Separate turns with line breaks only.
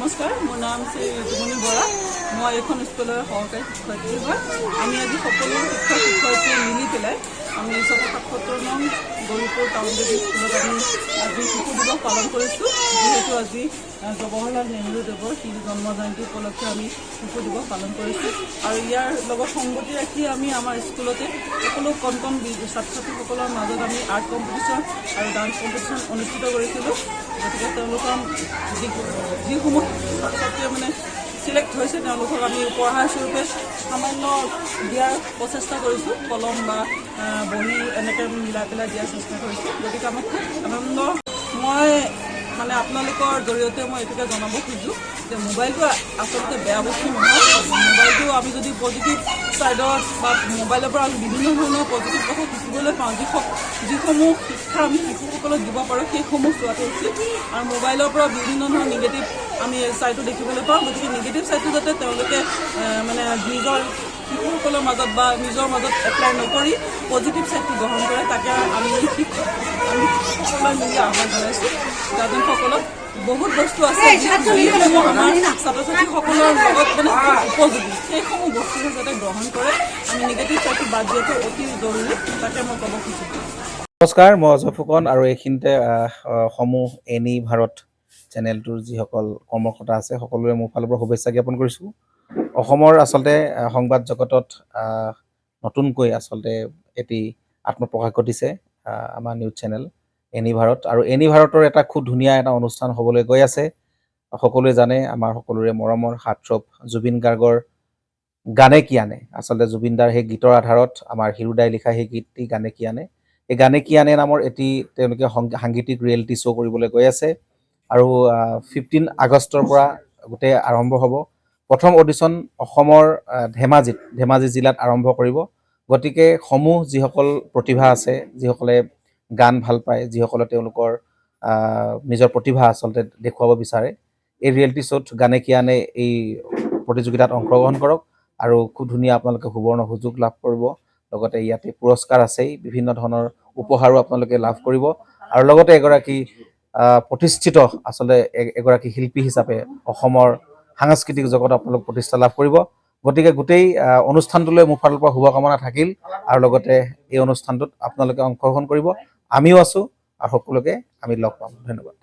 নমস্কাৰ, মোৰ নাম শ্ৰী ৰুমণি বৰা। মই এখন স্কুলৰ সহকাৰী শিক্ষয়িত্ৰী হয়। আমি আজি সকলো শিক্ষক শিক্ষয়িত্ৰী মিলি পেলাই আমি 77 নং গৌৰীপুৰ টাউন দেৱী স্কুলত আমি আজি শিশু দিৱস পালন কৰিছোঁ। যিহেতু আজি জৱাহৰলাল নেহৰু দেৱৰ জন্ম জয়ন্তী উপলক্ষে আমি শিশু দিৱস পালন কৰিছোঁ আৰু ইয়াৰ লগত সংগতি ৰাখি আমি আমাৰ স্কুলতে সকলো কণ কণ ছাত্ৰ ছাত্ৰীসকলৰ মাজত আমি আৰ্ট কম্পিটিশ্যন আৰু ডান্স কম্পিটিশ্যন অনুষ্ঠিত কৰিছিলোঁ। গতিকে তেওঁলোকৰ যিসমূহ ছাত্ৰ ছাত্ৰীয়ে মানে চিলেক্ট হৈছে তেওঁলোকক আমি উপহাৰ স্বৰূপে সামান্য দিয়াৰ প্ৰচেষ্টা কৰিছোঁ। কলম বা বহি এনেকৈ মিলাই পেলাই দিয়াৰ চেষ্টা কৰিছোঁ। গতিকে আমাক খুব আনন্দ। মই মানে আপোনালোকৰ জৰিয়তে মই এইটোকে জনাব খোজোঁ যে মোবাইলটো আচলতে বেয়া বস্তু নহয়। মোবাইলটো আমি যদি পজিটিভ ছাইডত বা মোবাইলৰ পৰা আমি বিভিন্ন ধৰণৰ পজিটিভ কথা শিকিবলৈ পাওঁ, যিসমূহ শিক্ষা আমি শিশুসকলক দিব পাৰোঁ সেইসমূহ চোৱাটো উচিত। আৰু মোবাইলৰ পৰা বিভিন্ন ধৰণৰ নিগেটিভ আমি ছাইডো দেখিবলৈ পাওঁ। গতিকে নিগেটিভ ছাইডটো যাতে তেওঁলোকে মানে নিজৰ শিশুসকলৰ মাজত বা নিজৰ মাজত এপ্লাই নকৰি পজিটিভ ছাইডটো গ্ৰহণ কৰে, তাকে আমি শিশুসকলে মিলি আহ্বান জনাইছোঁ। গাৰ্জেনসকলক বহুত বস্তু আছে যিসমূহ আমাৰ ছাত্ৰ ছাত্ৰীসকলৰ লগত মানে উপযোগী, সেইসমূহ বস্তুহে যাতে গ্ৰহণ কৰে। আমি নিগেটিভ ছাইডটো বাদ দিয়াটো অতি জৰুৰী, তাকে মই ক'ব খুজিছোঁ।
নমস্কাৰ, মই অজয় ফুকন আৰু এইখিনিতে সমূহ এনি ভাৰত চেনেলটোৰ যিসকল কৰ্মকৰ্তা আছে সকলোৰে মোৰ ফালৰ পৰা শুভেচ্ছা জ্ঞাপন কৰিছোঁ। অসমৰ আচলতে সংবাদ জগতত নতুনকৈ আচলতে এটি আত্মপ্ৰকাশ ঘটিছে আমাৰ নিউজ চেনেল এনি ভাৰত, আৰু এনি ভাৰতৰ এটা খুব ধুনীয়া এটা অনুষ্ঠান হ'বলৈ গৈ আছে। সকলোৱে জানে আমাৰ সকলোৰে মৰমৰ হাৰ্টথ্ৰব জুবিন গাৰ্গৰ গানে কি আনে, আচলতে জুবিনদাৰ সেই গীতৰ আধাৰত আমাৰ হিৰুদাই লিখা সেই গীতটি গানে কি আনে, এই গানে কি আনে নামৰ এটি তেওঁলোকে সাংগীতিক ৰিয়েলিটি শ্ব' কৰিবলৈ গৈ আছে। আৰু 15 আগষ্টৰ পৰা গোটেই আৰম্ভ হ'ব। প্ৰথম অডিশ্যন অসমৰ ধেমাজি জিলাত আৰম্ভ কৰিব। গতিকে যিসকল প্ৰতিভা আছে, যিসকলে গান ভাল পায়, যিসকলে তেওঁলোকৰ নিজৰ প্ৰতিভা আচলতে দেখুৱাব বিচাৰে, এই ৰিয়েলিটি শ্ব'ত গানে কি আনে এই প্ৰতিযোগিতাত অংশগ্ৰহণ কৰক আৰু খুব ধুনীয়া আপোনালোকে সুবৰ্ণ সুযোগ লাভ কৰিব। লগতে ইয়াতে পুৰস্কাৰ আছেই, বিভিন্ন ধৰণৰ উপহাৰো আপোনালোকে লাভ কৰিব আৰু লগতে এগৰাকী প্ৰতিষ্ঠিত আচলতে এগৰাকী শিল্পী হিচাপে অসমৰ সাংস্কৃতিক জগতত আপোনালোক প্ৰতিষ্ঠা লাভ কৰিব। গতিকে গোটেই অনুষ্ঠানটোলৈ মোৰ ফালৰ পৰা শুভকামনা থাকিল আৰু লগতে এই অনুষ্ঠানটোত আপোনালোকে অংশগ্ৰহণ কৰিব। আমিও আছোঁ আৰু সকলোকে আমি লগ পাম। ধন্যবাদ।